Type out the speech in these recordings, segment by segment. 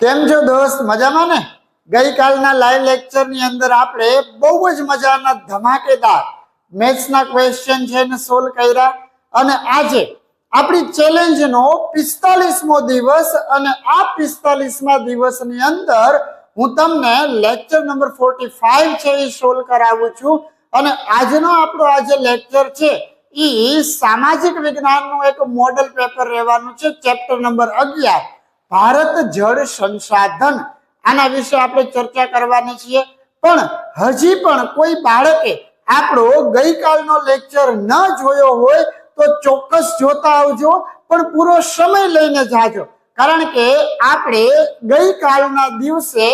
કેમ છો દોસ્ત, મજામાં ને? ગઈકાલના લાઈવ લેક્ચરની અંદર આપણે બહુ જ મજાના ધમાકેદાર મેથ્સના ક્વેશ્ચન છે ને સોલ્વ કર્યા અને આજે આપણી ચેલેન્જનો 45મો દિવસ અને આ 45મા દિવસની અંદર હું તમને લેક્ચર નંબર 45 છે એ સોલ્વ કરાવું છું અને આજનો આપણો આજે લેક્ચર છે એ સામાજિક વિજ્ઞાનનું એક મોડલ પેપર રહેવાનું છે ચેપ્ટર નંબર 11 ભારત જળ સંસાધન આના વિશે આપણે ચર્ચા કરવાની છીએ પણ હજી પણ કોઈ બાળકે આપણો ગઈકાલનો લેક્ચર ન જોયો હોય તો ચોક્કસ જોતા આવજો પણ પૂરો સમય લઈને જાજો કારણ કે આપણે ગઈકાલના દિવસે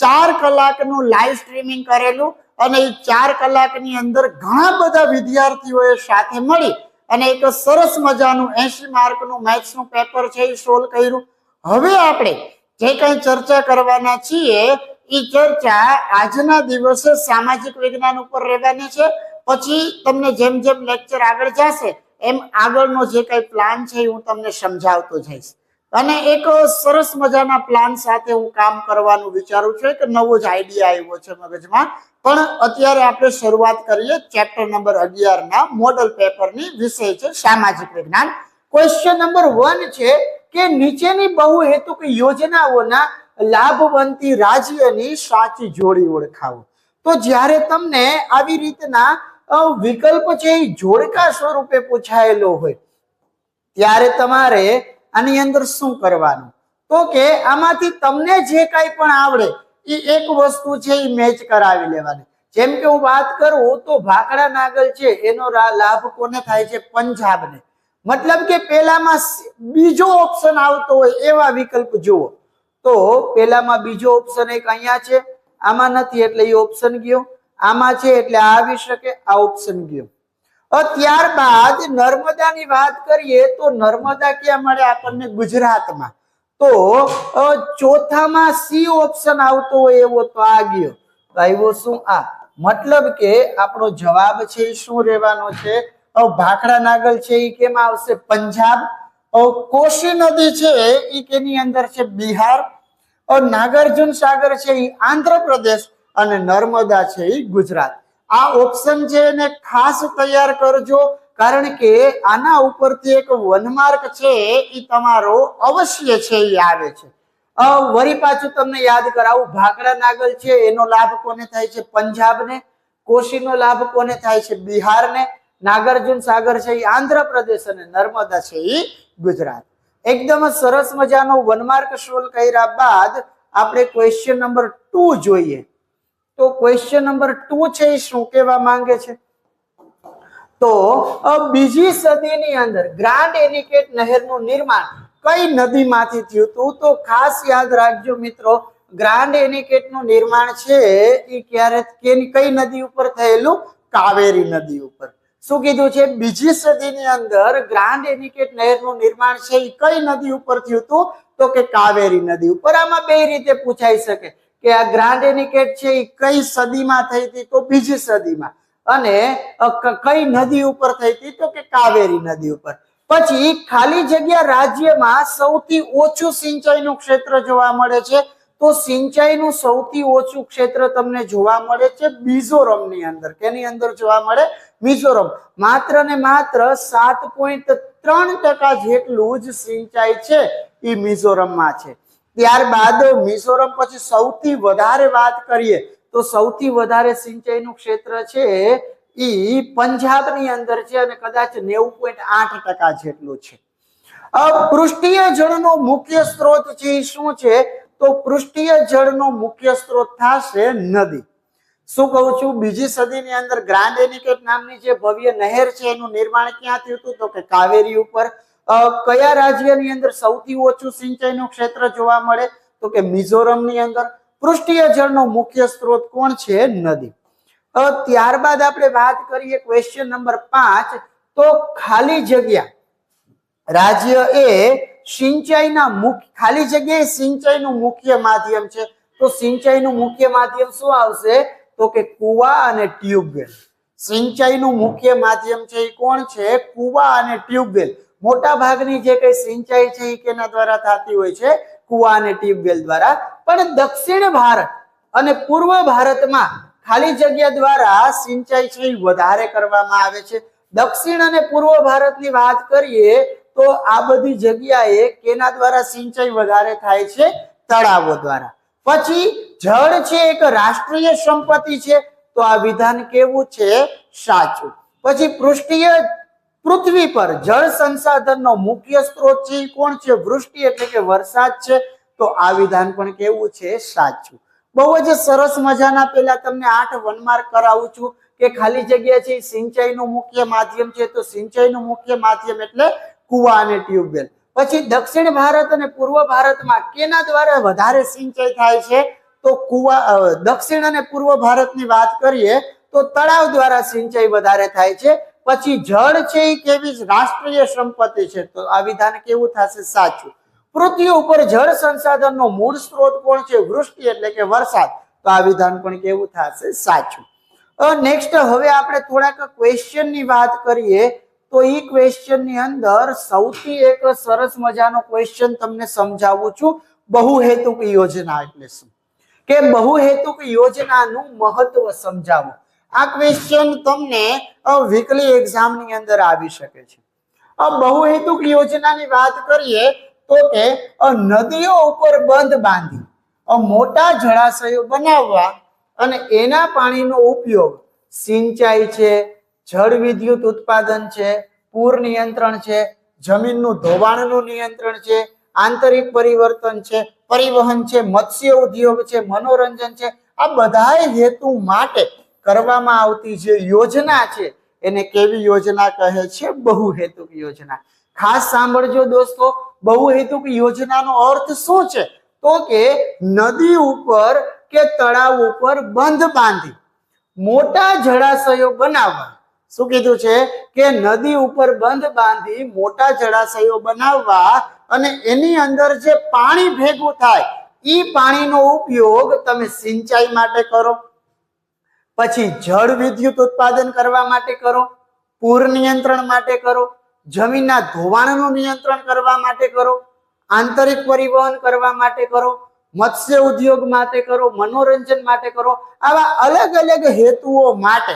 4 કલાકનું લાઈવ સ્ટ્રીમિંગ કરેલું અને એ 4 કલાકની અંદર ઘણા બધા વિદ્યાર્થીઓએ સાથે મળી અને એક સરસ મજાનું 80 માર્કનું મેથ્સનું પેપર છે એ સોલ્વ કર્યું। હવે આપણે જે કંઈ ચર્ચા કરવાના છીએ એ ચર્ચા આજના દિવસે સામાજિક વિજ્ઞાન ઉપર રહેવાની છે। પછી તમને જેમ જેમ લેક્ચર આગળ જશે એમ આગળનો જે કંઈ પ્લાન છે હું તમને સમજાવતો જઈશ અને એક સરસ મજાના પ્લાન સાથે હું કામ કરવાનું વિચારું છું। એક નવો જ આઈડિયા આવ્યો છે મગજમાં પણ અત્યારે આપણે શરૂઆત કરીએ ચેપ્ટર નંબર 11 ના મોડલ પેપરની વિષય છે સામાજિક વિજ્ઞાન। ક્વેશ્ચન નંબર 1 છે કે નીચેની બહુહેતુક યોજનાઓના લાભવંતી રાજ્યની સાચી જોડી ઓળખાવો। તો જ્યારે તમને આવી રીતના વિકલ્પ છે એ જોડકા સ્વરૂપે પૂછાયેલો હોય ત્યારે તમારે આની અંદર શું કરવાનું તો કે આમાંથી તમને જે કાંઈ પણ આવડે એ એક વસ્તુ છે એ મેચ કરાવી લેવાની। જેમ કે હું વાત કરું તો ભાખડા નાગલ છે એનો લાભ કોને થાય છે? પંજાબને। मतलब કે પહેલામાં બીજો ઓપ્શન આવતો હોય એવા વિકલ્પ જુઓ તો પહેલામાં બીજો ઓપ્શન એક અહીંયા છે આમાં નથી એટલે એ ઓપ્શન ગયો આમાં છે એટલે આ આવી શકે આ ઓપ્શન ગયો। ત્યારબાદ નર્મદાની વાત કરીએ તો નર્મદા ક્યાં મળે આપણને? ગુજરાતમાં। તો ચોથામાં સી ઓપ્શન આવતો હોય એવો તો આ ગયો આવ્યો શું? આ मतलब કે આપણો જવાબ છે એ શું રહેવાનો છે? ભાખડા નાગલ છે એ કેમ આવશે? પંજાબ। કોશી નદી છે એ કેની અંદર છે? બિહાર। નાગાર્જુન સાગર છે એ આંધ્રપ્રદેશ અને નર્મદા છે એ ગુજરાત। આ ઓપ્શન છે એને ખાસ તૈયાર કરજો કારણ કે આના ઉપરથી એક 1 માર્ક છે એ તમારો અવશ્ય છે એ આવે છે। વળી પાછું તમને યાદ કરાવું ભાખડા નાગલ છે એનો લાભ કોને થાય છે? પંજાબને। કોશીનો લાભ કોને થાય છે? બિહારને। નાગાર્જુન સાગર છે એ આંધ્રપ્રદેશ અને નર્મદા છે એ ગુજરાત। એકદમ સરસ મજાનો 1 માર્ક સોલ્વ કર્યા બાદ આપણે ક્વેશ્ચન નંબર 2 જોઈએ તો ક્વેશ્ચન નંબર 2 છે એ શું કહેવા માંગે છે? તો બીજી સદીની અંદર ગ્રાન્ડ એનિકેટ નહેરનું નિર્માણ કઈ નદીમાંથી થયું હતું? તો ખાસ યાદ રાખજો મિત્રો ગ્રાન્ડ એનિકેટનું નિર્માણ છે એ ક્યારે કઈ નદી ઉપર થયેલું? કાવેરી નદી ઉપર। શું કીધું છે? બીજી સદીની અંદર ગ્રાન્ડ એનિકેટ નહેરનું નિર્માણ છે એ કઈ નદી ઉપર થયું હતું? તો કે કાવેરી નદી ઉપર। આમાં બે રીતે પૂછાઈ શકે કે આ ગ્રાન્ડ એનિકેટ છે એ કઈ સદીમાં થઈ હતી? તો બીજી સદીમાં। અને કઈ નદી ઉપર થઈ હતી? તો કે કાવેરી નદી ઉપર। પછી ખાલી જગ્યા રાજ્યમાં સૌથી ઓછું સિંચાઈનું ક્ષેત્ર જોવા મળે છે તો સિંચાઈનું સૌથી ઓછું ક્ષેત્ર તમને જોવા મળે છે મિઝોરમની અંદર। કેની અંદર જોવા મળે? મિઝોરમ। માત્ર ને માત્ર 7.3% જેટલું જ સિંચાઈ છે એ મિઝોરમમાં છે। ત્યારબાદ મિઝોરમ પછી સૌથી વધારે વાત કરીએ તો સૌથી વધારે સિંચાઈનું ક્ષેત્ર છે એ પંજાબની અંદર છે અને કદાચ 90.8% જેટલું છે। પૃષ્ઠીય જળનો મુખ્ય સ્ત્રોત છે એ શું છે? તો પૃષ્ઠીય જળનો મુખ્ય સ્ત્રોત થશે નદી। શું કહું છું? બીજી સદીની અંદર ગ્રાન્ડ એનિકેટ નામની જે ભવ્ય નહેર છે એનું નિર્માણ ક્યાં થયું હતું? તો કે કાવેરી ઉપર। કયા રાજ્યની અંદર સૌથી ઓછું સિંચાઈનું ક્ષેત્ર જોવા મળે? તો કે મિઝોરમની અંદર। પૃષ્ઠીય જળનો મુખ્ય સ્ત્રોત કોણ છે? નદી। ત્યારબાદ આપણે વાત કરીએ ક્વેશ્ચન નંબર 5 તો ખાલી જગ્યા રાજ્ય એ સિંચાઈના ખાલી જગ્યાએ સિંચાઈનું મુખ્ય માધ્યમ છે તો સિંચાઈનું મુખ્ય માધ્યમ શું આવશે? તો કે કુવા અને ટ્યુબવેલ। સિંચાઈનું મુખ્ય માધ્યમ છે એ કોણ છે? કુવા અને ટ્યુબવેલ। મોટા ભાગની જે કઈ સિંચાઈ છે એ કેના દ્વારા થતી હોય છે? કુવા અને ટ્યુબવેલ દ્વારા. પણ દક્ષિણ ભારત અને પૂર્વ ભારતમાં ખાલી જગ્યા દ્વારા સિંચાઈ છે વધારે કરવામાં આવે છે. દક્ષિણ અને પૂર્વ ભારતની વાત કરીએ તો આ બધી જગ્યાએ કેના દ્વારા સિંચાઈ વધારે થાય છે? તળાવો દ્વારા. પછી જળ છે એક રાષ્ટ્રીય સંપત્તિ છે, તો આ વિધાન કેવું છે? સાચું. પછી પૃથ્વી પર જળ સંસાધનનો મુખ્ય સ્ત્રોત છે કોણ છે? વૃષ્ટિ એટલે કે વરસાદ છે, તો આ વિધાન પણ કેવું છે? સાચું. બહુ જ સરસ મજાના પેલા તમને 8 1 માર્ક કરાવું છું કે ખાલી જગ્યા છે સિંચાઈનું મુખ્ય માધ્યમ છે, તો સિંચાઈનું મુખ્ય માધ્યમ એટલે કુવા અને ટ્યુબવેલ. પછી દક્ષિણ ભારત અને પૂર્વ ભારતમાં કેના દ્વારા વધારે સિંચાઈ થાય છે? તો દક્ષિણ અને પૂર્વ ભારતની વાત કરીએ તો તળાવ દ્વારા સિંચાઈ વધારે થાય છે. પછી જળ છે એ કેવી રાષ્ટ્રીય સંપત્તિ છે, તો આ વિધાન કેવું થશે? સાચું. પૃથ્વી ઉપર જળ સંસાધનનો મૂળ સ્ત્રોત કોણ છે? વૃષ્ટિ એટલે કે વરસાદ, તો આ વિધાન પણ કેવું થશે? સાચું. નેક્સ્ટ હવે આપણે થોડાક ક્વેશ્ચન ની વાત કરીએ તો એ ક્વેશ્ચન ની અંદર સૌથી એક સરસ મજાનો ક્વેશ્ચન તમને સમજાવું છું. બહુહેતુક યોજના એટલે શું, કે બહુહેતુક યોજનાનું મહત્વ સમજાવો. આ ક્વેશ્ચન તમને વીકલી એક્ઝામ ની અંદર આવી શકે છે. બહુહેતુક યોજનાની વાત કરીએ તો કે નદીઓ ઉપર બંધ બાંધી મોટા જળાશયો બનાવવા અને એના પાણીનો ઉપયોગ સિંચાઈ છે, જળ વિદ્યુત ઉત્પાદન છે, પૂર નિયંત્રણ છે, જમીનનું ધોવાણનું નિયંત્રણ છે, આંતરિક પરિવર્તન છે, પરિવહન છે, મત્સ્ય ઉદ્યોગ છે, મનોરંજન છે, આ બધા હેતુ માટે કરવામાં આવતી જે યોજના છે એને કેવી યોજના કહે છે? બહુહેતુક યોજના. ખાસ સાંભળજો દોસ્તો, બહુહેતુક યોજનાનો અર્થ શું છે? તો કે નદી ઉપર કે તળાવ ઉપર બંધ બાંધી મોટા જળાશયો બનાવવા. શું કીધું છે? કે નદી ઉપર બંધ બાંધી મોટા જળાશયો બનાવવા અને એની અંદર જે પાણી ભેગું થાય એ પાણીનો ઉપયોગ તમે સિંચાઈ માટે કરો, પછી જળ વિદ્યુત ઉત્પાદન કરવા માટે કરો, પૂર નિયંત્રણ માટે કરો, જમીનના ધોવાણનું નિયંત્રણ કરવા માટે કરો, આંતરિક પરિવહન કરવા માટે કરો, મત્સ્ય ઉદ્યોગ માટે કરો, મનોરંજન માટે કરો. આવા અલગ અલગ હેતુઓ માટે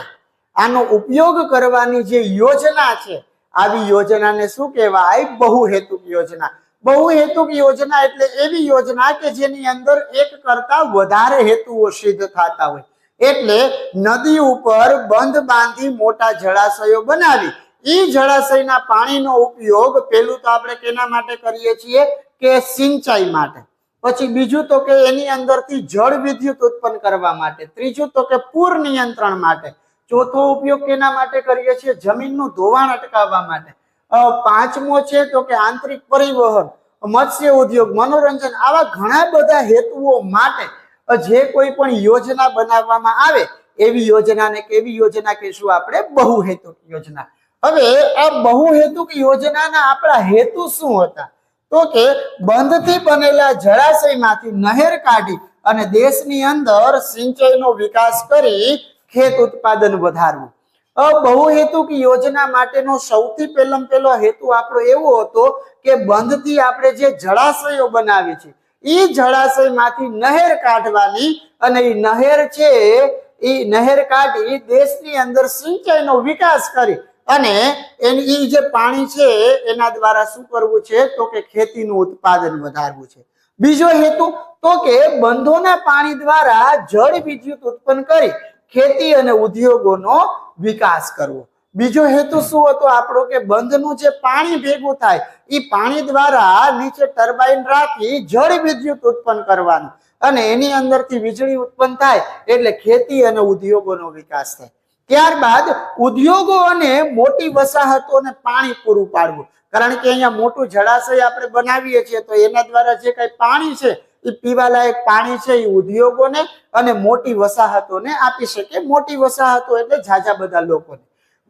આનો ઉપયોગ કરવાની જે યોજના છે, આવી યોજનાને શું કહેવાય? બહુહેતુક યોજના. બહુહેતુક યોજના એટલે એવી યોજના કે જેની અંદર એક કરતા વધારે હેતુઓ સિદ્ધ થતા હોય. એટલે નદી ઉપર બંધ બાંધી મોટા જળાશયો બનાવી એ જળાશયના પાણીનો ઉપયોગ પેલું તો આપણે કેના માટે કરીએ છીએ? કે સિંચાઈ માટે. પછી બીજું તો કે એની અંદરથી જળ વિદ્યુત ઉત્પન્ન કરવા માટે. ત્રીજું તો કે પૂર નિયંત્રણ માટે. ચોથો ઉપયોગ કેના માટે કરીએ છીએ? જમીનનું ધોવાણ અટકાવવા માટે. પાંચમો છે તો કે આંતરિક પરિવહન, મત્સ્ય ઉદ્યોગ, મનોરંજન, આવા ઘણા બધા હેતુઓ માટે જે કોઈ પણ યોજના બનાવવામાં આવે એવી યોજનાને કેવી યોજના કહીશું આપણે? બહુહેતુક યોજના. હવે આ બહુહેતુક યોજનાના આપણા હેતુ શું હતા? તો કે બંધથી બનેલા જળાશયમાંથી નહેર કાઢી અને દેશની અંદર સિંચાઈનો વિકાસ કરી ખેત ઉત્પાદન વધારવું. બહુહેતુક યોજના માટેનો સૌથી પહેલો હેતુ આપણો એવો હતો કે બંધથી આપણે જે જળાશયો બનાવી છે એ જળાશયમાંથી નહેર કાઢવાની અને એ નહેર છે એ નહેર કાઢી દેશની અંદર સિંચાઈનો વિકાસ કરી અને એની જે પાણી છે એના દ્વારા શું કરવું છે? તો કે ખેતીનું ઉત્પાદન વધારવું છે. બીજો હેતુ તો કે બંધોના પાણી દ્વારા જળ વિદ્યુત ઉત્પન્ન કરી ખેતી અને ઉદ્યોગોનો વિકાસ કરવો. બીજો હેતુ શું હતો આપણો? કે બંધનું જે પાણી ભેગું થાય એ પાણી દ્વારા નીચે ટર્બાઇન રાખી જળ વિદ્યુત ઉત્પન્ન કરવાનું અને એની અંદરથી વીજળી ઉત્પન્ન થાય એટલે ખેતી અને ઉદ્યોગોનો વિકાસ થાય. ત્યારબાદ ઉદ્યોગો અને મોટી વસાહતોને પાણી પૂરું પાડવું. કારણ કે અહીંયા મોટું જળાશય આપણે બનાવીએ છીએ તો એના દ્વારા જે કઈ પાણી છે એ પીવાલાયક પાણી છે એ ઉદ્યોગોને અને મોટી વસાહતોને આપી શકે. મોટી વસાહતો એટલે ઝાઝા બધા લોકોને.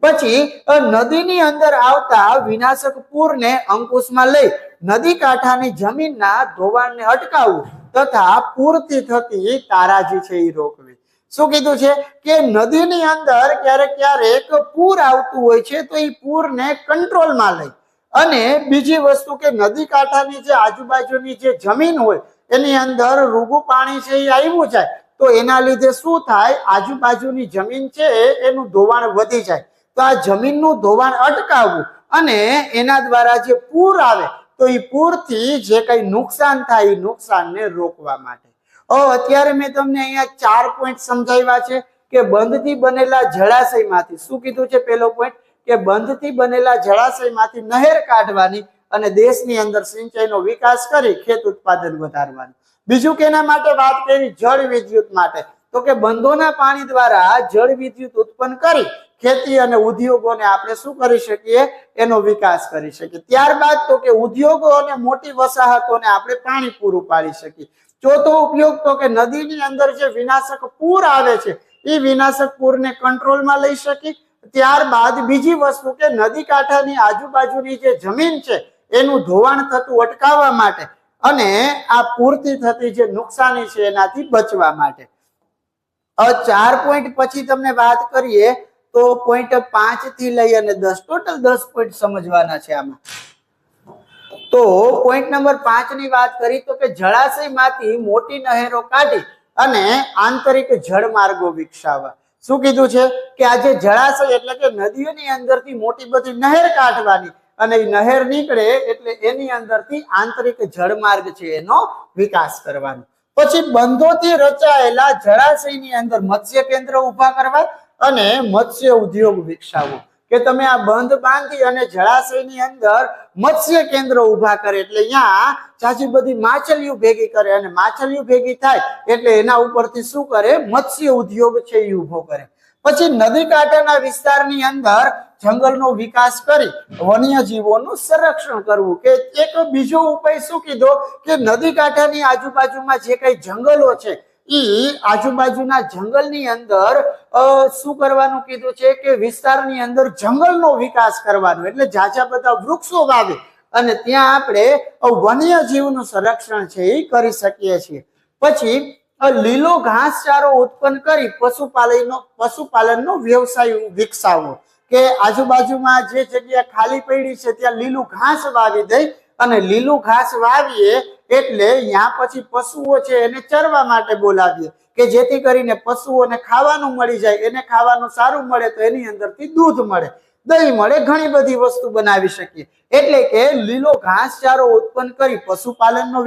પછી નદીની અંદર આવતા વિનાશક પૂરને અંકુશમાં લઈ નદી કાંઠાની જમીનના ધોવાણને અટકાવવું તથા પૂરથી થતી તારાજી છે એ રોકવી. શું કીધું છે? કે નદીની અંદર ક્યારેક પૂર આવતું હોય છે તો એ પૂરને કંટ્રોલમાં લઈ અને બીજી વસ્તુ કે નદી કાંઠાની જે આજુબાજુની જે જમીન હોય એની અંદર રૂગું પાણી છે એ આવ્યું જાય તો એના લીધે શું થાય, આજુબાજુની જમીન છે એનું ધોવાણ વધી જાય. તો આ જમીનનું ધોવાણ અટકાવવું અને એના દ્વારા જે પૂર આવે તો એ પૂરથી જે કઈ નુકસાન થાય એ નુકસાનને રોકવા માટે. અત્યારે મેં તમને અહીંયા 4 પોઈન્ટ સમજાવ્યા છે કે બંધથી બનેલા જળાશયમાંથી શું કીધું છે. પહેલો પોઈન્ટ કે બંધથી બનેલા જળાશયમાંથી નહેર કાઢવાની અને દેશની અંદર સિંચાઈનો વિકાસ કરી ખેત ઉત્પાદન વધારવાનું. બીજું કેના માટે વાત કરી, જળ વિદ્યુત માટે. તો કે બંધોના પાણી દ્વારા જળ વિદ્યુત ઉત્પન્ન કરી ખેતી અને ઉદ્યોગોને આપણે શું કરી શકીએ, એનો વિકાસ કરી શકીએ. ત્યારબાદ તો કે ઉદ્યોગો અને મોટી વસાહતોને આપણે પાણી પૂરું પાડી શકીએ. ચોથો ઉપયોગ તો કે નદીની અંદર જે વિનાશક પૂર આવે છે એ વિનાશક પૂરને કંટ્રોલમાં લઈ શકીએ. ત્યારબાદ બીજી વસ્તુ કે નદી કાંઠાની આજુબાજુની જે જમીન છે એનું ધોવાણ થતું અટકાવવા માટે અને આ પૂરથી થતી જે નુકસાની છે એનાથી બચવા માટે. 4 પોઈન્ટ પછી તમને વાત કરીએ તો પોઈન્ટ 5 થી લઈ અને 10 ટોટલ 10 પોઈન્ટ સમજવાના છે આમાં. તો પોઈન્ટ નંબર 5 ની વાત કરી તો કે જળાશયમાંથી મોટી નહેરો કાઢી અને આંતરિક જળમાર્ગો વિકસાવવા. શું કીધું છે કે આ જે જળાશય એટલે કે નદીઓની અંદરથી મોટી બધી નહેર કાઢવાની અને એ નહેર નીકળે એટલે એની અંદરથી આંતરિક જળમાર્ગ છે એનો વિકાસ કરવાનો. પછી બંધોથી રચાયેલા જળાશયની અંદર મત્સ્ય કેન્દ્ર ઉભા કરવા અને મત્સ્ય ઉદ્યોગ વિકસાવવો. કે તમે આ બંધ બાંધી અને જળાશયની અંદર મત્સ્ય કેન્દ્ર ઉભા કરે એટલે અહીંયા ચાચી બધી માછલીઓ ભેગી કરે અને માછલીઓ ભેગી થાય એટલે એના ઉપરથી શું કરે, મત્સ્ય ઉદ્યોગ છે એ ઉભો કરે. પછી નદી કાંઠાના વિસ્તારની અંદર જંગલનો વિકાસ કરી વન્યજીવોનું સંરક્ષણ કરવું. કે એક બીજો ઉપાય શું કીધો કે નદી કાંઠાની આજુબાજુમાં જે કઈ જંગલો છે ઈ આજુબાજુના જંગલની અંદર શું કરવાનું કીધું છે કે વિસ્તારની અંદર જંગલનો વિકાસ કરવાનો. એટલે ઝાઝા બધા વૃક્ષો વાવે અને ત્યાં આપણે વન્યજીવનું સંરક્ષણ છે એ કરી શકીએ છીએ. પછી લીલો ઘાસચારો ઉત્પન્ન કરી પશુપાલનનો વ્યવસાય વિકસાવવો. કે આજુબાજુમાં જે જગ્યા ખાલી પડી છે ત્યાં લીલું ઘાસ વાવી દઈ અને લીલું ઘાસ વાવીએ એટલે ત્યાં પછી પશુઓ છે એને ચરવા માટે બોલાવીએ કે જેથી કરીને પશુઓને ખાવાનું મળી જાય. એને ખાવાનું સારું મળે તો એની અંદરથી દૂધ મળે, દહીં મળે, ઘણી બધી વસ્તુ બનાવી શકીએ. એટલે કે લીલો ઘાસચારો ઉત્પન્ન કરી પશુપાલનનો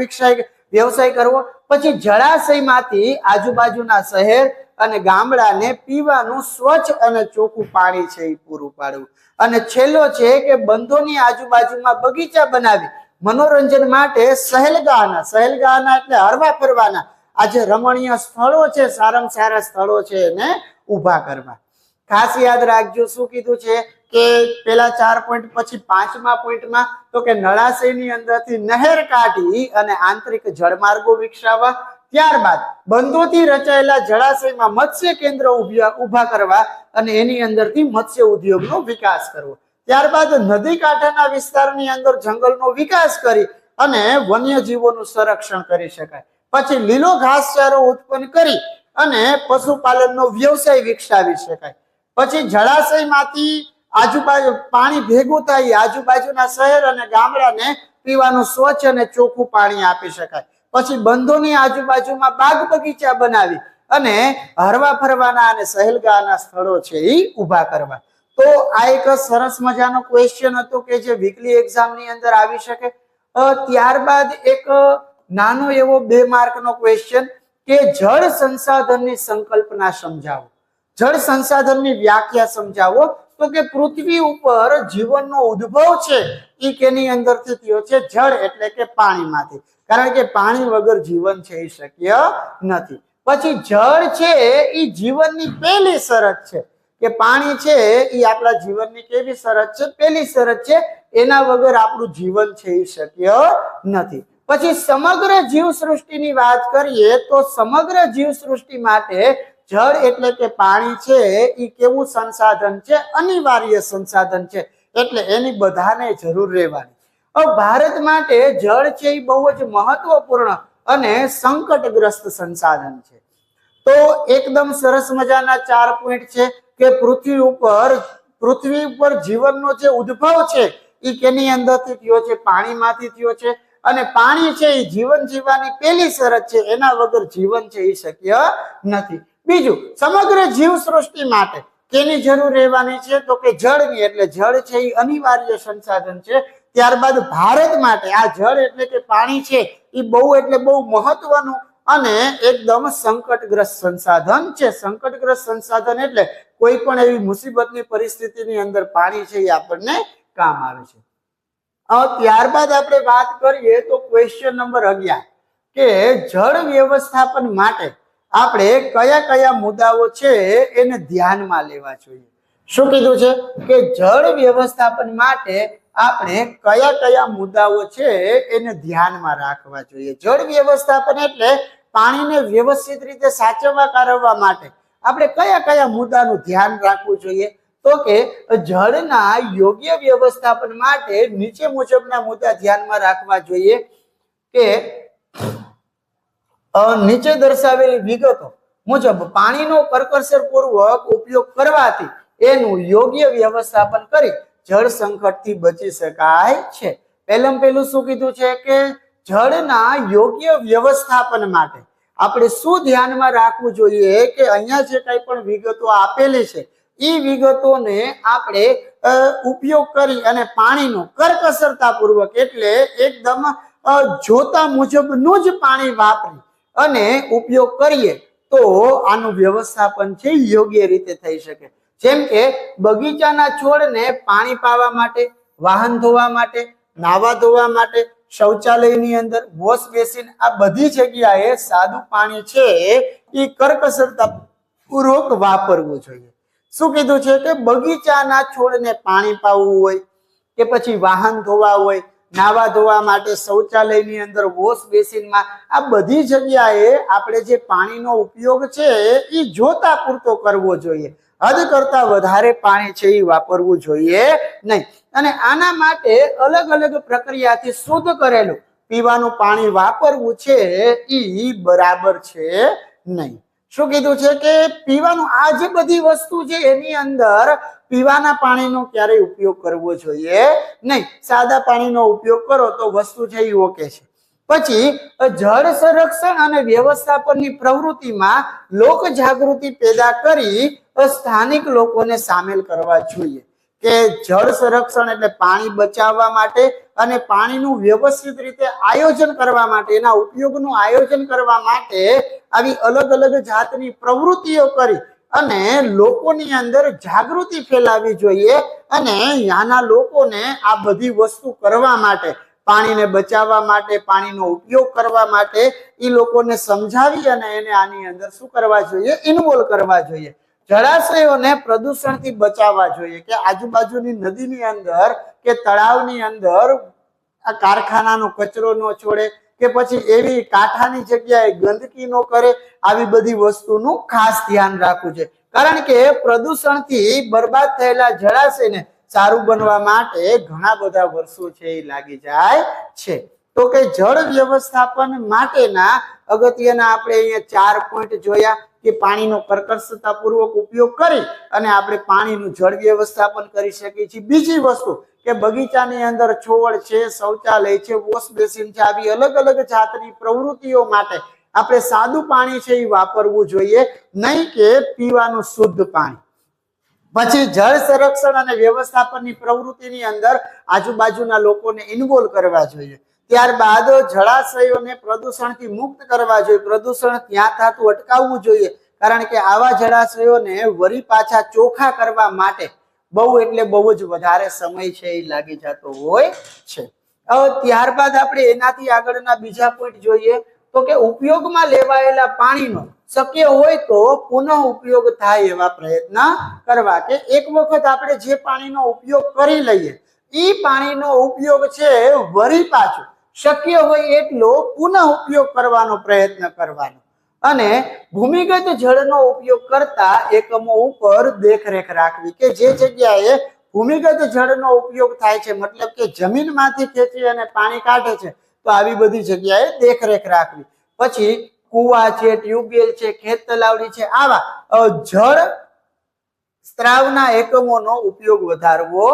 વ્યવસાય કરવો. પછી જળાશયમાંથી આજુબાજુના શહેર અને ગામડાને પીવાનું સ્વચ્છ અને ચોખ્ખું પાણી છે એ પૂરું પાડવું. અને છેલ્લો છે કે બંધોની આજુબાજુમાં બગીચા બનાવી મનોરંજન માટે સહેલગાહના એટલે હરવા ફરવાના આ જે રમણીય સ્થળો છે, સારામાં સારા સ્થળો છે એને ઉભા કરવા. ખાસ યાદ રાખજો શું કીધું છે કે પેલા 4 પોઈન્ટ પછી 5મા પોઈન્ટમાં તો કે નળાશયની અંદરથી નહેર કાઢી અને આંતરિક જળમાર્ગો વિકસાવવા. ત્યારબાદ બંધોથી રચાયેલા જળાશયમાં મત્સ્ય કેન્દ્ર ઉભા કરવા અને એની અંદરથી મત્સ્ય ઉદ્યોગનો વિકાસ કરવો. ત્યારબાદ નદી કાંઠાના વિસ્તારની અંદર જંગલનો વિકાસ કરી અને વન્યજીવોનું સંરક્ષણ કરી શકાય. પછી લીલો ઘાસચારો ઉત્પન્ન કરી અને પશુપાલનનો વ્યવસાય વિકસાવી શકાય. પછી જળાશયમાંથી આજુબાજુ પાણી ભેગું થાય આજુબાજુના શહેર અને ગામડાને પીવાનું સ્વચ્છ અને ચોખ્ખું પાણી આપી શકાય. પછી બંધોની આજુબાજુમાં બાગ બગીચા બનાવી અને હરવા ફરવાના અને સહેલગાહના સ્થળો છે એ ઉભા કરવા. તો આ એક સરસ મજાનો ક્વેશ્ચન હતો કે જે વીકલી એક્ઝામની અંદર આવી શકે. ત્યારબાદ એક નાનો એવો 2 માર્કનો ક્વેશ્ચન કે જળ સંસાધનની સંકલ્પના સમજાવો. જળ સંસાધનની વ્યાખ્યા સમજાવો. તો કે પૃથ્વી ઉપર જીવનનો ઉદ્ભવ છે એ કેની અંદરથી થયો છે, જળ એટલે કે પાણીમાંથી. કારણ કે પાણી વગર જીવન છે એ શક્ય નથી. પછી જળ છે એ જીવનની પહેલી શરત છે કે પાણી છે એ આપણા જીવનની કેવી શરત છે, પહેલી શરત છે. એના વગર આપણું જીવન છે એ શક્ય નથી. પછી સમગ્ર જીવસૃષ્ટિની વાત કરીએ તો સમગ્ર જીવસૃષ્ટિ માટે જળ એટલે કે પાણી છે એ કેવું સંસાધન છે, અનિવાર્ય સંસાધન છે. એટલે એની બધાને જરૂર રહેવાની. ભારત માટે જળ છે એ બહુ જ મહત્વપૂર્ણ અને સંકટગ્રસ્ત સંસાધન છે. તો એકદમ સરસ મજાના 4 પોઈન્ટ છે કે પૃથ્વી ઉપર જીવનનો જે ઉદ્ભવ છે એ કેની અંદરથી થયો છે? પાણીમાંથી થયો છે. અને પાણી છે એ જીવન જીવવાની પહેલી શરત છે, એના વગર જીવન છે એ શક્ય નથી. બીજું, સમગ્ર જીવ સૃષ્ટિ માટે કેની જરૂર રહેવાની છે? તો કે જળની. એટલે જળ છે એ અનિવાર્ય સંસાધન છે. ત્યારબાદ ભારત માટે આ જળ એટલે કે પાણી છે એ બહુ એટલે બહુ મહત્વનું અને એકદમ સંકટગ્રસ્ત સંસાધન છે. સંકટગ્રસ્ત સંસાધન એટલે કોઈ પણ એવી મુસીબતની પરિસ્થિતિની અંદર પાણી છે એ આપણને કામ આવે છે. ત્યારબાદ આપણે વાત કરીએ તો ક્વેશ્ચન નંબર 11 કે જળ વ્યવસ્થાપન માટે આપણે કયા કયા મુદ્દાઓ છે એને ધ્યાનમાં લેવા જોઈએ. શું કીધું છે કે જળ વ્યવસ્થાપન માટે આપણે કયા કયા મુદ્દાઓ છે એને ધ્યાનમાં રાખવા જોઈએ. જળ વ્યવસ્થાપન એટલે પાણીને વ્યવસ્થિત રીતે સાચવવા કારવવા માટે આપણે કયા કયા મુદ્દાનું ધ્યાન રાખવું જોઈએ? તો કે જળના યોગ્ય વ્યવસ્થાપન માટે નીચે મુજબના મુદ્દા ધ્યાનમાં રાખવા જોઈએ કે નીચે દર્શાવેલી વિગતો મુજબ પાણીનો કરકસરપૂર્વક ઉપયોગ કરવાથી એનું યોગ્ય વ્યવસ્થાપન કરી જળ સંકટથી બચી શકાય છે. પહેલું શું કીધું છે કે જળના યોગ્ય વ્યવસ્થાપન માટે આપણે શું ધ્યાનમાં રાખવું જોઈએ કે અહીંયા જે કંઈ પણ વિગતો આપેલી છે એ વિગતોને આપણે ઉપયોગ કરી અને પાણીનો કરકસરતાપૂર્વક એટલે એકદમ જોતા મુજબનું જ પાણી વાપરી અને ઉપયોગ કરીએ તો આનું વ્યવસ્થાપન છે યોગ્ય રીતે થઈ શકે. જેમ કે બગીચાના છોડને પાણી પાવા માટે, વાહન ધોવા માટે, નાવા ધોવા માટે, શૌચાલયની અંદર, વોશ બેસિન, આ બધી જગ્યાએ સાદું પાણી છે એ કરકસરતાપૂર્વક વાપરવું જોઈએ. શું કીધું છે કે બગીચાના છોડને પાણી પાવું હોય કે પછી વાહન ધોવા હોય, નાવા ધોવા માટે, શૌચાલયની અંદર, વોશ બેસિનમાં, આ બધી જગ્યાએ આપણે જે પાણીનો ઉપયોગ છે એ જોતા પૂરતો કરવો જોઈએ. હદ કરતા વધારે પાણી છે એ વાપરવું જોઈએ નહીં. અને આના માટે અલગ અલગ પ્રક્રિયાથી શુદ્ધ કરેલું પીવાનું પાણી વાપરવું છે એ બરાબર છે નહીં. શું કીધું છે કે પીવાનું આ જે બધી વસ્તુ છે એની અંદર પીવાના પાણીનો ક્યારેય ઉપયોગ કરવો જોઈએ નહીં. સાદા પાણીનો ઉપયોગ કરો તો વસ્તુ છે એ ઓકે છે. પછી જળ સંરક્ષણ અને વ્યવસ્થાપનની પ્રવૃત્તિમાં લોક જાગૃતિ પેદા કરી સ્થાનિક લોકોને સામેલ કરવા જોઈએ. કે જળ સંરક્ષણ એટલે પાણી બચાવવા માટે અને પાણીનું વ્યવસ્થિત રીતે આયોજન કરવા માટે, એના ઉપયોગનું આયોજન કરવા માટે આવી અલગ અલગ જાતની પ્રવૃત્તિઓ કરી અને લોકોની અંદર જાગૃતિ ફેલાવી જોઈએ. અને ત્યાંના લોકોને આ બધી વસ્તુ કરવા માટે, પાણીને બચાવવા માટે, પાણીનો ઉપયોગ કરવા માટે એ લોકોને સમજાવી અને એને આની અંદર શું કરવા જોઈએ? ઇન્વોલ્વ કરવા જોઈએ. જળાશયોને પ્રદૂષણથી બચાવવા જોઈએ કે આજુબાજુની નદીની અંદર કે તળાવની અંદર આ કારખાનાનો કચરો ન છોડે કે પછી એવી કાંઠાની જગ્યાએ ગંદકી ન કરે. આવી બધી વસ્તુનું ખાસ ધ્યાન રાખવું છે. કારણ કે પ્રદૂષણથી બરબાદ થયેલા જળાશયને સારું બનવા માટે ઘણા બધા વર્ષો છે એ લાગી જાય છે. તો કે જળ વ્યવસ્થાપન માટેના અગત્યના આપણે અહીંયા 4 પોઈન્ટ જોયા કે પાણીનો કરકસરતાપૂર્વક ઉપયોગ કરી અને આપણે પાણીનું જળ વ્યવસ્થાપન કરી શકીએ છીએ. બીજી વસ્તુ કે બગીચાની અંદર છોડ છે, શૌચાલય છે, વોશ બેસિન છે, આવી અલગ અલગ જાતની પ્રવૃત્તિઓ માટે આપણે સાદું પાણી છે એ વાપરવું જોઈએ, નહીં કે પીવાનું શુદ્ધ પાણી. પછી જળ સંરક્ષણ અને વ્યવસ્થાપનની પ્રવૃત્તિની અંદર આજુબાજુના લોકોને ઇન્વોલ્વ કરવા જોઈએ. ત્યારબાદ જળાશયોને પ્રદૂષણથી મુક્ત કરવા જોઈએ. પ્રદૂષણ ત્યાં થતું અટકાવવું જોઈએ. કારણ કે આવા જળાશયોને વળી પાછા ચોખ્ખા કરવા માટે બહુ એટલે બહુ જ વધારે સમય છે એ લાગી જતો હોય છે. ત્યારબાદ આપણે એનાથી આગળના બીજા પોઈન્ટ જોઈએ તો કે ઉપયોગમાં લેવાયેલા પાણીનો શક્ય હોય તો પુનઃ ઉપયોગ થાય એવા પ્રયત્ન કરવા. કે એક વખત આપણે જે પાણીનો ઉપયોગ કરી લઈએ એ પાણીનો ઉપયોગ છે વળી પાછો શક્ય હોય એટલો પુનઃ ઉપયોગ કરવાનો પ્રયત્ન કરવાનો. અને ભૂમિગત જળનો ઉપયોગ કરતા એકમો ઉપર દેખરેખ રાખવી કે જે જગ્યાએ ભૂમિગત જળનો ઉપયોગ થાય છે, મતલબ કે જમીનમાંથી ખેંચી અને પાણી કાઢે છે, તો આવી બધી જગ્યાએ દેખરેખ રાખવી. પછી કુવા છે, ટ્યુબવેલ છે, ખેત તલાવડી છે, આવા જળ સ્ત્રાવના એકમોનો ઉપયોગ વધારવો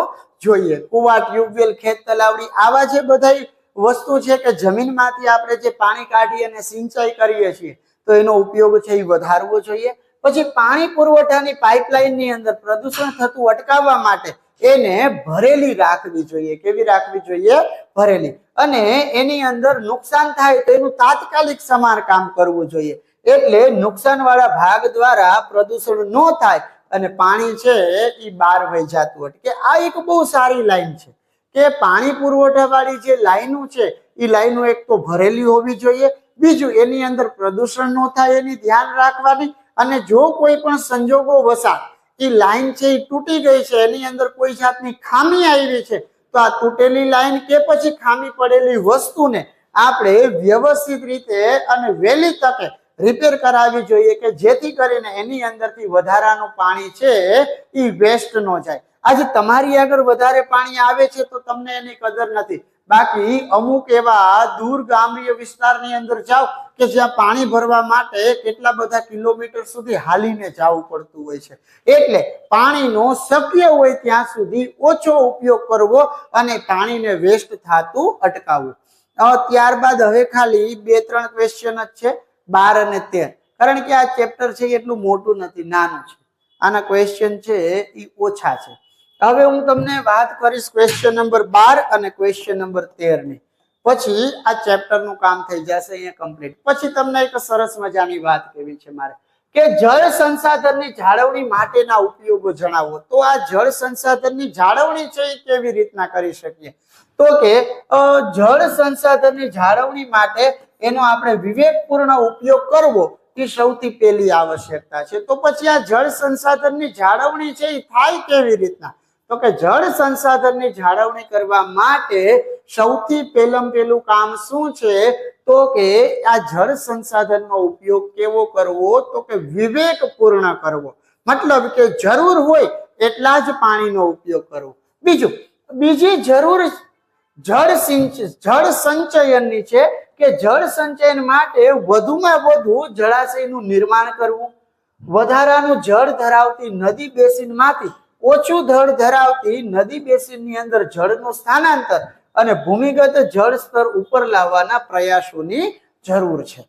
જોઈએ. કુવા, ટ્યુબવેલ, ખેત તલાવડી આવા જે બધા વસ્તુ છે કે જમીનમાંથી આપણે જે પાણી કાઢી અને સિંચાઈ કરીએ છીએ તો એનો ઉપયોગ છે એ વધારવો જોઈએ. પછી પાણી પુરવઠાની પાઇપલાઇન ની અંદર પ્રદૂષણ થતું અટકાવવા માટે એને ભરેલી રાખવી જોઈએ. કેવી રાખવી જોઈએ? ભરેલી. અને એની અંદર નુકસાન થાય તો એનું તાત્કાલિક સમારકામ કરવું જોઈએ. એટલે નુકસાન વાળા ભાગ દ્વારા પ્રદૂષણ ન થાય અને પાણી છે એ બહાર વહી જતું અટકે. આ એક બહુ સારી લાઈન છે કે પાણી પુરવઠા વાળી જે લાઈનો છે એ લાઈનો એક તો ભરેલી હોવી જોઈએ. બીજું એની અંદર પ્રદૂષણ ન થાય એની ધ્યાન રાખવાની. અને જો કોઈ પણ સંજોગો વસાત એ લાઈન છે એ તૂટી ગઈ છે, એની અંદર કોઈ જાતની ખામી આવી છે, તો આ તૂટેલી લાઈન કે પછી ખામી પડેલી વસ્તુને આપણે વ્યવસ્થિત રીતે અને વહેલી તકે રિપેર કરાવવી જોઈએ કે જેથી કરીને એની અંદરથી વધારાનું પાણી છે એ વેસ્ટ ન જાય. આજે તમારી આગળ વધારે પાણી આવે છે તો તમને એની કદર નથી. બાકી અમુક એવા દૂર ગામડીય વિસ્તારની અંદર જાઓ કે જ્યાં પાણી ભરવા માટે કેટલા બધા કિલોમીટર સુધી હાલીને જવું પડતું હોય છે. એટલે પાણીનો શક્ય હોય ત્યાં સુધી ઓછો ઉપયોગ કરવો અને પાણીને વેસ્ટ થતું અટકાવવું. ત્યારબાદ હવે ખાલી 2-3 ક્વેશ્ચન જ છે, 12 અને 13. કારણ કે આ ચેપ્ટર છે એટલું મોટું નથી, નાનું છે. આના ક્વેશ્ચન છે એ ઓછા છે. હવે હું તમને વાત કરીશ ક્વેશ્ચન નંબર 12 અને ક્વેશ્ચન નંબર 13 ની. પછી આ ચેપ્ટર નું કામ થઈ જશે અહીંયા કમ્પ્લીટ. પછી તમને એક સરસ મજાની વાત કહેવી છે મારે કે જળ સંસાધનની જાળવણી માટેના ઉપયોગો જણાવો. તો આ જળ સંસાધનની જાળવણી છે એ કેવી રીતના કરી શકીએ? તો કે જળ સંસાધનની જાળવણી માટે એનો આપણે વિવેકપૂર્ણ ઉપયોગ કરવો એ સૌથી પહેલી આવશ્યકતા છે. તો પછી આ જળ સંસાધનની જાળવણી છે એ થાય કેવી રીતના? તો કે જળ સંસાધનની જાળવણી કરવા માટે સૌથી પહેલું કામ શું છે? તો કે આ જળ સંસાધનનો ઉપયોગ કેવો કરવો? તો કે વિવેકપૂર્ણ કરવો. મતલબ કે જરૂર હોય એટલા જ પાણીનો ઉપયોગ કરવો. બીજી જરૂર જળ સંચયનની છે કે જળ સંચયન માટે વધુમાં વધુ જળાશયનું નિર્માણ કરવું. વધારાનું જળ ધરાવતી નદી બેસિનમાંથી ઓછું જળ ધરાવતી નદી બેસિનની અંદર જળનું સ્થાનાંતર અને ભૂમિગત જળ સ્તર ઉપર લાવવાના પ્રયાસોની જરૂર છે.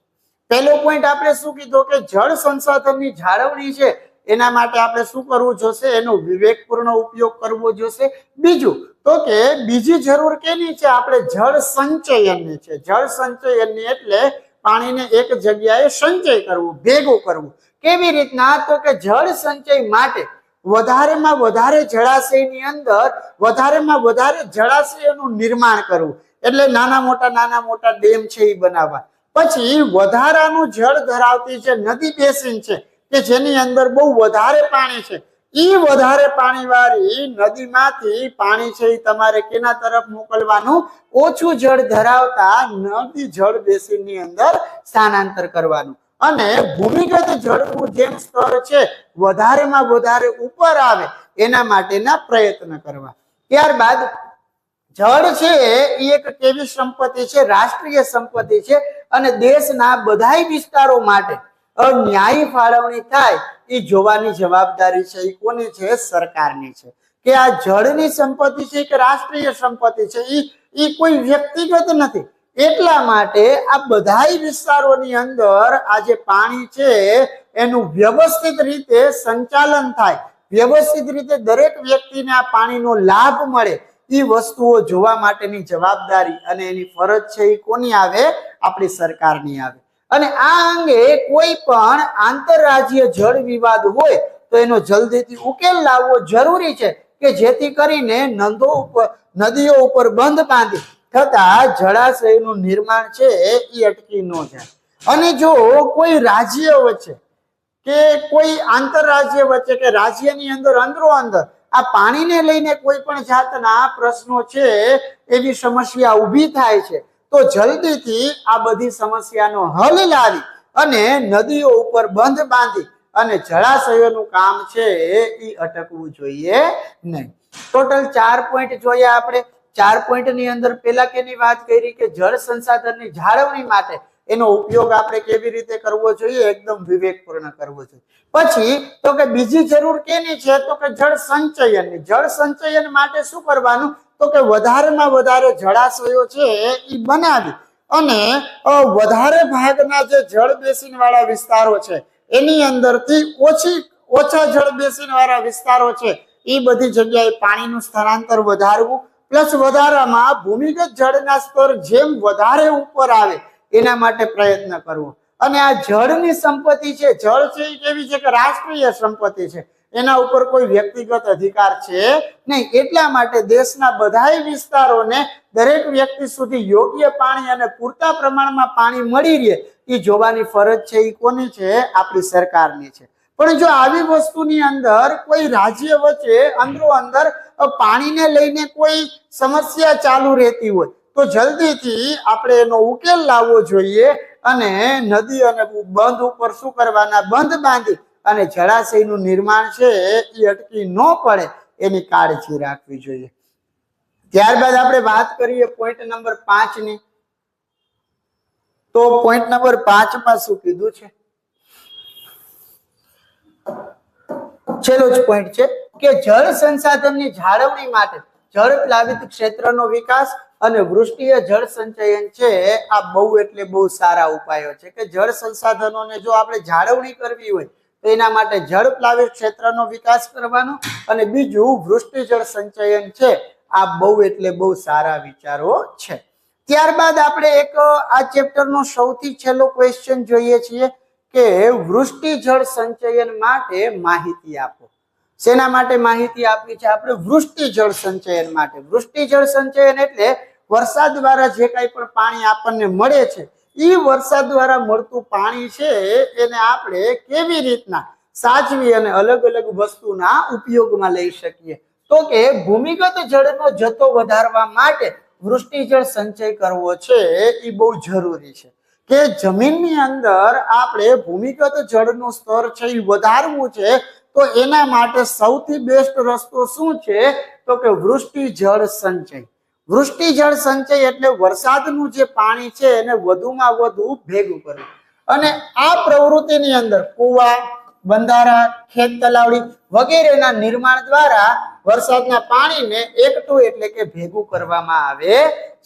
પહેલો પોઈન્ટ આપણે શું કીધો કે જળ સંસાધનની જાળવણી છે એના માટે આપણે શું કરવું જોશે? એનો વિવેકપૂર્ણ ઉપયોગ કરવો જોશે. બીજું તો કે બીજી જરૂર કેની છે? આપણે જળ સંચયનની છે. જળ સંચયનની એટલે પાણીને એક જગ્યાએ સંચય કરવું, ભેગું કરવું. કેવી રીતના? તો કે જળ સંચય માટે વધારેમાં વધારે જળાશયની અંદર વધારેમાં વધારે જળાશયોનું નિર્માણ કરવું. એટલે નાના મોટા ડેમ છે એ બનાવવા. પછી વધારાનું જળ ધરાવતી જે નદી બેસિન છે કે જેની અંદર બહુ વધારે પાણી છે, એ વધારે પાણી વાળી નદીમાંથી પાણી છે એ તમારે કેના તરફ મોકલવાનું? ઓછું જળ ધરાવતા નદી જળ બેસિનની અંદર સ્થાનાંતર કરવાનું. અને ભૂમિગત જળનું જેમ સ્તર છે વધારેમાં વધારે ઉપર આવે એના માટેના પ્રયત્ન કરવા. ત્યારબાદ જળ છે એ એક કેવી સંપત્તિ છે? રાષ્ટ્રીય સંપત્તિ છે. અને દેશના બધા વિસ્તારો માટે ન્યાયી ફાળવણી થાય એ જોવાની જવાબદારી છે એ કોની છે? સરકારની છે. કે આ જળની સંપત્તિ છે કે રાષ્ટ્રીય સંપત્તિ છે એ કોઈ વ્યક્તિગત નથી. એટલા માટે આ બધા વિસ્તારોની અંદર આ જે પાણી છે એનું વ્યવસ્થિત રીતે સંચાલન થાય, વ્યવસ્થિત રીતે દરેક વ્યક્તિને આ પાણીનો લાભ મળે એ વસ્તુઓ જોવા માટેની જવાબદારી અને એની ફરજ છે એ કોની આવે? આપણી સરકારની આવે. અને આ અંગે કોઈ પણ આંતરરાજ્ય જળ વિવાદ હોય તો એનો જલ્દીથી ઉકેલ લાવવો જરૂરી છે કે જેથી કરીને નદીઓ ઉપર બંધ બાંધી થતા જળાશયનું નિર્માણ છે એ અટકી ન જાય. અને જો કોઈ રાજ્ય વચ્ચે કે કોઈ આંતરરાજ્ય વચ્ચે કે રાજ્યની અંદર અંદરો અંદર આ પાણીને લઈને કોઈ પણ જાતના પ્રશ્નો છે એવી સમસ્યા ઊભી થાય છે તો જલ્દીથી આ બધી સમસ્યાનો હલ લાવી અને નદીઓ ઉપર બંધ બાંધી અને જળાશયોનું કામ છે એ અટકવું જોઈએ નહીં. ટોટલ 4 પોઈન્ટ જોયા આપણે. 4 પોઈન્ટ ની અંદર પેલા કેની વાત કરી કે જળ સંસાધનની જાળવણી માટે એનો ઉપયોગ આપણે કેવી રીતે કરવો જોઈએ? એકદમ વિવેકપૂર્ણ કરવો જોઈએ. પછી તો કે બીજી જરૂર કેની છે? તો કે જળ સંચયનની. જળ સંચયન માટે શું કરવાનું? તો કે વધારેમાં વધારે જળાશયો છે એ બનાવી અને વધારે ભાગના જે જળ બેસીન વાળા વિસ્તારો છે એની અંદરથી ઓછા જળ બેસીન વાળા વિસ્તારો છે એ બધી જગ્યાએ પાણીનું સ્થળાંતર વધારવું, પ્લસ વધારામાં ભૂમિગત જળના સ્તર જેમ વધારે ઉપર આવે એના માટે પ્રયત્ન કરવો. અને આ જળની સંપત્તિ છે, જળ છે એ કેવી છે કે રાષ્ટ્રીય સંપત્તિ છે, એના ઉપર કોઈ વ્યક્તિગત અધિકાર છે નહીં. એટલા માટે દેશના બધાય વિસ્તારોને દરેક વ્યક્તિ સુધી યોગ્ય પાણી અને પૂરતા પ્રમાણમાં પાણી મળી રહે એ જોવાની ફરજ છે એ કોની છે? આપણી સરકારની છે. પણ જો આવી વસ્તુની અંદર કોઈ રાજ્ય વચ્ચે અંદરો અંદર પાણીને લઈને કોઈ સમસ્યા ચાલુ રહેતી હોય તો જલ્દીથી આપણે એનો ઉકેલ લાવવો જોઈએ અને નદી અને બંધ ઉપર શું કરવાના? બંધ બાંધી અને જળાશયનું નિર્માણ છે એ અટકી ન પડે એની કાળજી રાખવી જોઈએ. ત્યારબાદ આપણે વાત કરીએ પોઈન્ટ નંબર 5 ની. તો પોઈન્ટ નંબર 5 માં શું કીધું છે? છેલ્લો જ પોઈન્ટ છે કે જળ સંસાધનની જાળવણી માટે જળ પ્લાવિત ક્ષેત્રનો વિકાસ અને વૃષ્ટિય જળ સંચયન છે આ બહુ એટલે બહુ સારા ઉપાયો છે કે જળ સંસાધનોને જો આપણે જાળવણી કરવી હોય તો એના માટે જળ પ્લાવિત ક્ષેત્રનો વિકાસ કરવાનો અને બીજું વૃષ્ટિ જળ સંચયન છે. આ બહુ એટલે બહુ સારા વિચારો છે. ત્યારબાદ આપણે એક આ ચેપ્ટરનો સૌથી છેલ્લો ક્વેશ્ચન જોઈએ છીએ કે વૃષ્ટિ જળ સંચયન માટે માહિતી આપો. શેના માટે માહિતી આપવી છે આપણે? વૃષ્ટિ જળ સંચયન માટે. વૃષ્ટિ જળ સંચયન એટલે વરસાદ દ્વારા જે કંઈ પણ પાણી આપણને મળે છે એ વરસાદ દ્વારા મળતું પાણી છે એને આપણે કેવી રીતના સાચવી અને અલગ અલગ વસ્તુના ઉપયોગમાં લઈ શકીએ? તો કે ભૂમિગત જળનો જથ્થો વધારવા માટે વૃષ્ટિ જળ સંચય કરવો છે એ બહુ જરૂરી છે કે જમીનની અંદર આપણે ભૂમિગત જળનું સ્તર છે એ વધારવું છે. તો એના માટે સૌથી બેસ્ટ રસ્તો શું છે? તો કે વૃષ્ટિ જળ સંચય. વૃષ્ટિ જળ સંચય એટલે વરસાદનું જે પાણી છે એને વધુમાં વધુ ભેગું કરવું અને આ પ્રવૃત્તિની અંદર કુવા, બંધારા, ખેત તલાવડી વગેરેના નિર્માણ દ્વારા વરસાદના પાણીને એકઠું એટલે કે ભેગું કરવામાં આવે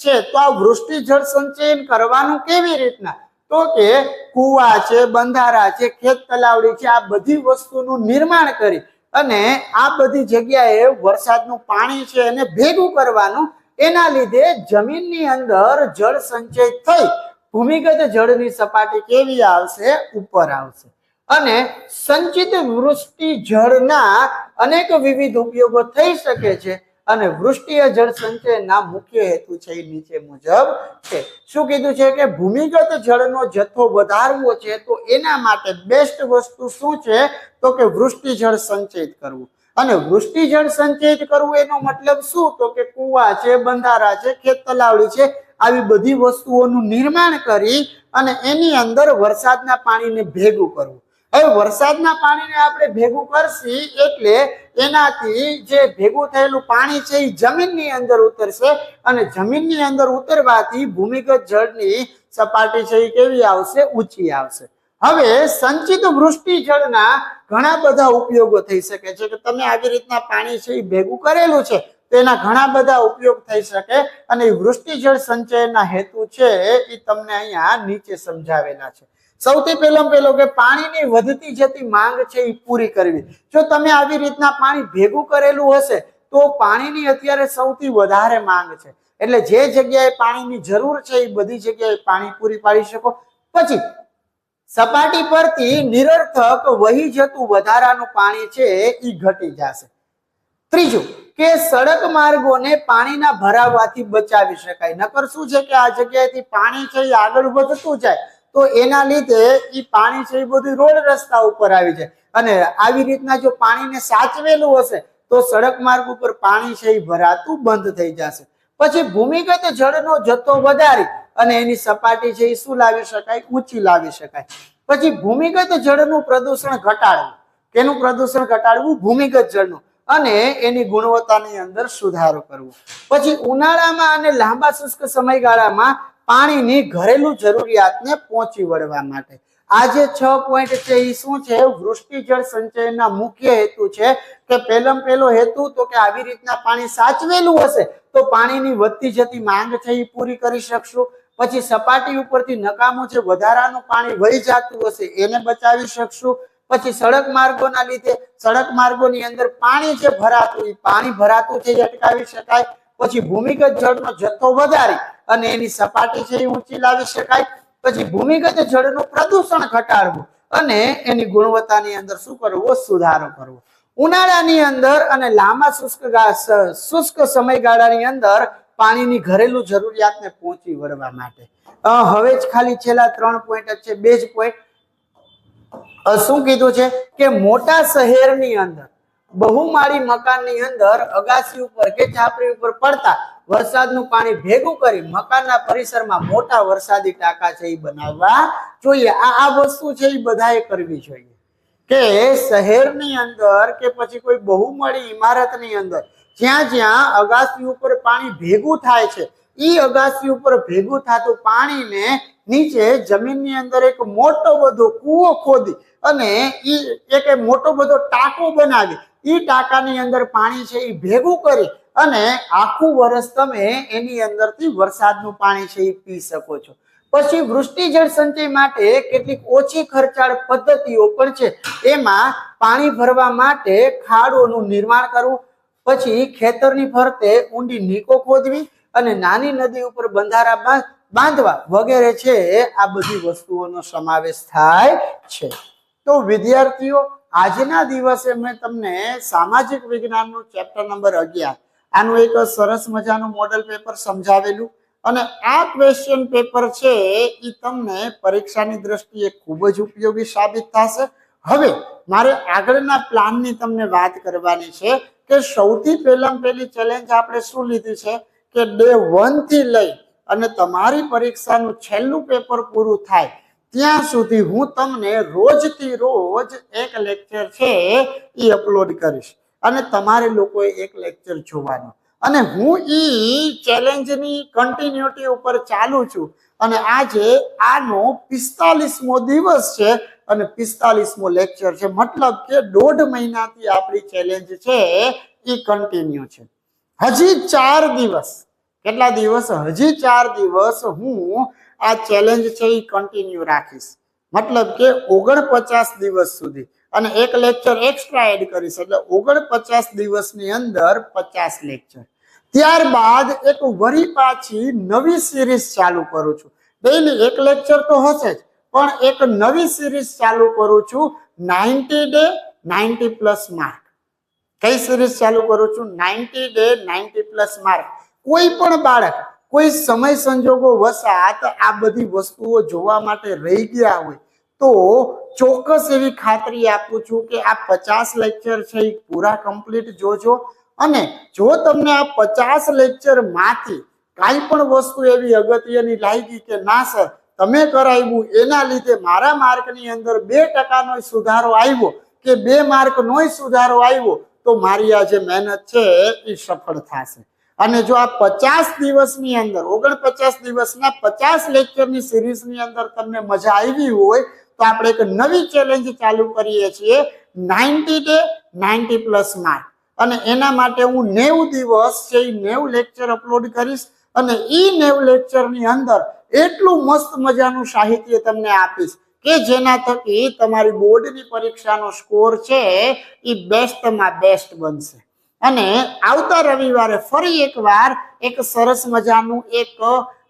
છે. તો આ વૃષ્ટિ જળ સંચયન કરવાનું કેવી રીતના? તો કે કુવા છે, બંધારા છે, ખેત તલાવડી છે, આ બધી વસ્તુનું નિર્માણ કરી અને આ બધી જગ્યાએ વરસાદનું પાણી છે એને ભેગું કરવાનું. એના લીધે જમીનની અંદર જળ સંચય થઈ ભૂમિગત જળની સપાટી કેવી આવશે? ઉપર આવશે. અને સંચિત વૃષ્ટિ જળના અનેક વિવિધ ઉપયોગો થઈ શકે છે અને વૃષ્ટિય જળ સંચયના મુખ્ય હેતુ છે એ નીચે મુજબ છે. શું કીધું છે કે ભૂમિગત જળનો જથ્થો વધારવો છે તો એના માટે બેસ્ટ વસ્તુ શું છે? તો કે વૃષ્ટિ જળ સંચયિત કરવું. અને વૃષ્ટિ જળ સંચયિત કરવું એનો મતલબ શું? તો કે કુવા છે, બંધારા છે, ખેત તલાવડી છે, આવી બધી વસ્તુઓનું નિર્માણ કરી અને એની અંદર વરસાદના પાણીને ભેગું કરવું. હવે વરસાદના પાણીને આપણે ભેગું કરશી એટલે એનાથી જે ભેગું થયેલું પાણી છે એ જમીનની અંદર ઉતરશે અને જમીનની અંદર ઉતરવાથી ભૂમિગત જળની સપાટી છે એ કેવી આવશે? ઊંચી આવશે. હવે સંચિત વૃષ્ટિ જળના ઘણા બધા ઉપયોગો થઈ શકે છે કે તમે આવી રીતના પાણી છે એ ભેગું કરેલું છે તો એના ઘણા બધા ઉપયોગ થઈ શકે અને વૃષ્ટિ જળ સંચયનના હેતુ છે એ તમને અહીંયા નીચે સમજાવેલા છે. સૌથી પહેલો કે પાણીની વધતી જતી માંગ છે એ પૂરી કરવી. જો તમે આવી રીતના પાણી ભેગું કરેલું હશે તો પાણીની અત્યારે સૌથી વધારે માંગ છે એટલે જે જગ્યાએ પાણીની જરૂર છે એ બધી જગ્યાએ પાણી પૂરી પાડી શકો. પછી સપાટી પરથી નિરર્થક વહી જતું વધારાનું પાણી છે એ ઘટી જશે. ત્રીજું કે સડક માર્ગોને પાણીના ભરાવાથી બચાવી શકાય. નકર શું છે કે આ જગ્યાએથી પાણી છે એ આગળ વધતું જાય તો એના લીધે એ પાણી છે એ બધું રોડ રસ્તા ઉપર આવી જાય અને આવી રીતના જો પાણીને સાચવેલું હશે તો સડક માર્ગ ઉપર પાણી છે એ ભરાતું બંધ થઈ જશે. પછી ભૂમિગત જળનો જથ્થો વધારી અને એની સપાટી છે એ શું લાવી શકાય? ઊંચી લાવી શકાય. પછી ભૂમિગત જળનું પ્રદૂષણ ઘટાડવું. કેનું પ્રદૂષણ ઘટાડવું? ભૂમિગત જળનું. અને એની ગુણવત્તાની અંદર સુધારો કરવો. પછી ઉનાળામાં અને લાંબા શુષ્ક સમયગાળામાં પાણીની ઘરેલું જરૂરિયાતને પહોંચી વળવા માટે આ જે 6 પોઈન્ટ છે એ શું છે? વૃષ્ટિ જળ સંચયના મુખ્ય હેતુ છે કે પહેલો હેતુ તો કે આવી રીતના પાણી સાચવેલું હશે તો પાણીની વધતી જતી માંગ છે એ પૂરી કરી શકશું. પછી સપાટી ઉપરથી નકામું છે વધારાનું પાણી વહી જતું હશે એને બચાવી શકશું. પછી સડક માર્ગોના લીધે સડક માર્ગોની અંદર પાણી જે ભરાતું એ પાણી ભરાતું છે એ અટકાવી શકાય. પછી ભૂમિગત જળનો જથ્થો વધારી અને એની સપાટી છે એ ઊંચી લાવી શકાય. પછી ભૂમિગત જળનું પ્રદૂષણ ઘટાડવું અને એની ગુણવત્તાની અંદર શું કરવું? સુધારો કરવો. ઉનાળાની અંદર અને લાંબા શુષ્ક સમયગાળાની અંદર પાણીની ઘરેલું જરૂરિયાતને પહોંચી વળવા માટે હવે જ ખાલી છેલ્લા 3 પોઈન્ટ જ છે. 2 જ પોઈન્ટ શું કીધું છે કે મોટા શહેરની અંદર બહુમાળી મકાનની અંદર અગાસી ઉપર કે છાપરી ઉપર પડતા વરસાદનું પાણી ભેગું કરી મકાનના પરિસરમાં મોટા વરસાદી ટાંકા છે એ બનાવવા જોઈએ. આ વસ્તુ છે એ બધાએ કરવી જોઈએ કે શહેરની અંદર કે પછી કોઈ બહુમાળી ઇમારતની અંદર જ્યાં જ્યાં અગાસી ઉપર પાણી ભેગું થાય છે એ અગાસી ઉપર ભેગું થતું પાણીને નીચે જમીનની અંદર એક મોટો બધો કૂવો ખોદી અને એક મોટો બધો ટાંકો બનાવી એ ટાંકાની અંદર પાણી છે એ ભેગું કરી અને આખું વર્ષ તમે એની અંદરથી વરસાદનું પાણી છે એ પી શકો છો. પછી વૃષ્ટિ જળ સંચય માટે કેટલીક ઓછી ખર્ચાળ પદ્ધતિઓ પણ છે. એમાં પાણી ભરવા માટે ખાડોનું નિર્માણ કરવું, પછી ખેતરની ફરતે ઊંડી નીકો ખોદવી અને નાની નદી ઉપર બંધારા બાંધવા વગેરે છે. આ બધી વસ્તુઓનો સમાવેશ થાય છે. તો વિદ્યાર્થીઓ આજના દિવસે મેં તમને સામાજિક વિજ્ઞાનનું ચેપ્ટર નંબર 11 આનું એક સરસ મજાનું મોડલ પેપર સમજાવેલું અને આ ક્વેશ્ચન પેપર છે એ તમને પરીક્ષાની દ્રષ્ટિએ ખૂબ જ ઉપયોગી સાબિત થશે. હવે મારે આગળના પ્લાનની તમને વાત કરવાની છે કે સૌથી પહેલી ચેલેન્જ આપણે શું લીધી છે કે ડે 1 થી લઈ અને તમારી પરીક્ષાનું છેલ્લું પેપર પૂરું થાય ત્યાં સુધી હું તમને રોજથી રોજ એક લેક્ચર છે એ અપલોડ કરીશ અને તમારે લોકોએ એક લેક્ચર જોવાનો અને હું ચેલેન્જની કન્ટિન્યુટી ઉપર ચાલુ છું અને આજે આનો 45મો દિવસ છે અને 45મો લેક્ચર છે. મતલબ કે 1.5 મહિનાથી આપણી ચેલેન્જ છે એ કન્ટિન્યુ છે. હજી 4 દિવસ કેટલા દિવસ? હજી 4 દિવસ હું આ ચેલેન્જ છે એ કન્ટિન્યુ રાખીશ. મતલબ કે 49 દિવસ સુધી અને એક લેક્ચર એક્સ્ટ્રા એડ કરીશ એટલે 49 દિવસની અંદર 50 લેક્ચર. ત્યારબાદ એક વરી પાછી નવી સિરીઝ ચાલુ કરું છું. ડેઈલી એક લેક્ચર તો હશે જ પણ એક નવી સિરીઝ ચાલુ કરું છું 90 ડે 90 પ્લસ માર્ક. કઈ સિરીઝ ચાલુ કરું છું? 90 ડે 90 પ્લસ માર્ક. કોઈ પણ બાળક કોઈ સમય સંજોગો વસાત આ બધી વસ્તુઓ જોવા માટે રહી ગયા હોય તો ચોક્કસ એવી ખાતરી આપું છું કે આ 50 લેક્ચર છે એ પૂરા કમ્પ્લીટ જોજો અને જો તમને આ 50 લેક્ચર માંથી કાંઈ પણ વસ્તુ એવી અગત્યની લાગી કે ના સર તમે કરાવ્યું એના લીધે મારા માર્કની અંદર 2% સુધારો આવ્યો કે 2 માર્કનો સુધારો આવ્યો તો મારી આ જે મહેનત છે એ સફળ થશે. અને જો આ 50 દિવસની અંદર 49 દિવસના 50 લેક્ચરની સિરીઝની અંદર તમને મજા આવી હોય તો આપણે એક નવી ચેલેન્જ ચાલુ કરીએ છીએ 90 ડે 90 પ્લસ માર્ક અને એના માટે હું 90 દિવસ છે એ 90 લેક્ચર અપલોડ કરીશ અને એ 90 લેક્ચરની અંદર એટલું મસ્ત મજાનું સાહિત્ય તમને આપીશ કે જેના થકી તમારી બોર્ડની પરીક્ષાનો સ્કોર છે એ બેસ્ટમાં બેસ્ટ બનશે. અને આવતા રવિવારે ફરી એકવાર એક સરસ મજાનું એક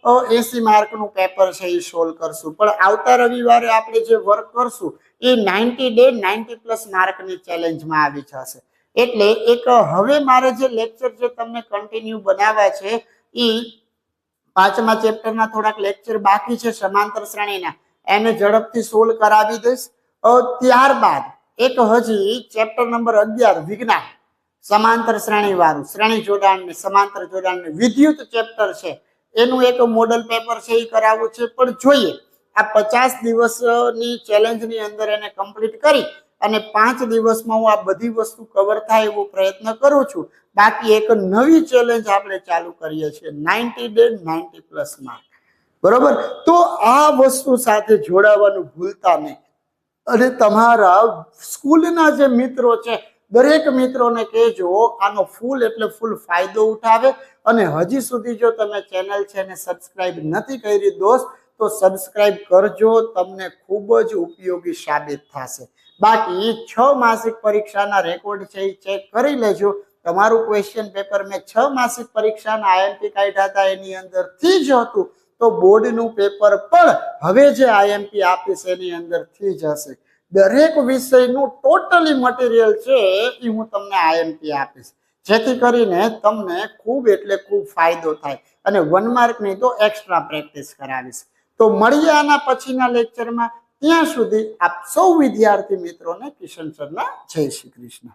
80 માર્કનું પેપર છે એ સોલ્વ કરશું. પણ આવતા રવિવારે આપણે જે વર્ક કરશું એ 90 ડે 90 પ્લસ માર્કની ચેલેન્જમાં આવી જશે. એટલે એક હવે મારે જે લેક્ચર જે તમને કન્ટિન્યુ બનાવવા છે એ 5મા ચેપ્ટરના થોડાક લેક્ચર બાકી છે સમાંતર શ્રેણીના એને ઝડપથી સોલ્વ કરાવી દઈશ. ત્યારબાદ એક હજી ચેપ્ટર નંબર 11 વિજ્ઞાન સમાંતર શ્રેણી વાળું શ્રેણી જોડાણ ને સમાંતર જોડાણ ને વિદ્યુત ચેપ્ટર છે એનું એક મોડલ પેપર છે એ કરાવવું છે. પણ જોઈએ આ 50 દિવસની ચેલેન્જની અંદર એને કમ્પ્લીટ કરી અને 5 દિવસમાં હું આ બધી વસ્તુ કવર થાય એવો પ્રયત્ન કરું છું. બાકી એક નવી ચેલેન્જ આપણે ચાલુ કરીએ છીએ, 90 ડે 90+ માર્ક. બરોબર, તો આ વસ્તુ સાથે જોડાવાનું ભૂલતા નહીં. અને તમારા સ્કૂલના જે મિત્રો છે દરેક મિત્રોને કહેજો આનો ફૂલ એટલે ફૂલ ફાયદો ઉઠાવે. અને હજી સુધી જો તમે ચેનલ છે ને સબસ્ક્રાઇબ નથી કરી દોસ્ત, તો સબસ્ક્રાઇબ કરજો, તમને ખૂબ જ ઉપયોગી સાબિત થશે. બાકી 6 માસિક પરીક્ષાના રેકોર્ડ છે એ ચેક કરી લેજો. તમારું ક્વેશ્ચન પેપર મેં 6 માસિક પરીક્ષાના આઈએમપી કાઢ્યા હતા એની અંદરથી જ હતું, તો બોર્ડનું પેપર પણ હવે જે આઈએમપી આપીશ એની અંદરથી જ હશે. દરેક વિષયનું ટોટલી મટીરિયલ છે એ હું તમને આઈએમપી આપીશ, જેથી કરીને તમને ખૂબ એટલે ખૂબ ફાયદો થાય. અને 1 માર્કની તો એક્સ્ટ્રા પ્રેક્ટિસ કરાવીશ. તો મળીએ આના પછીના લેક્ચરમાં. ત્યાં સુધી આપ સૌ વિદ્યાર્થી મિત્રોને કિશન સરના જય શ્રી કૃષ્ણ.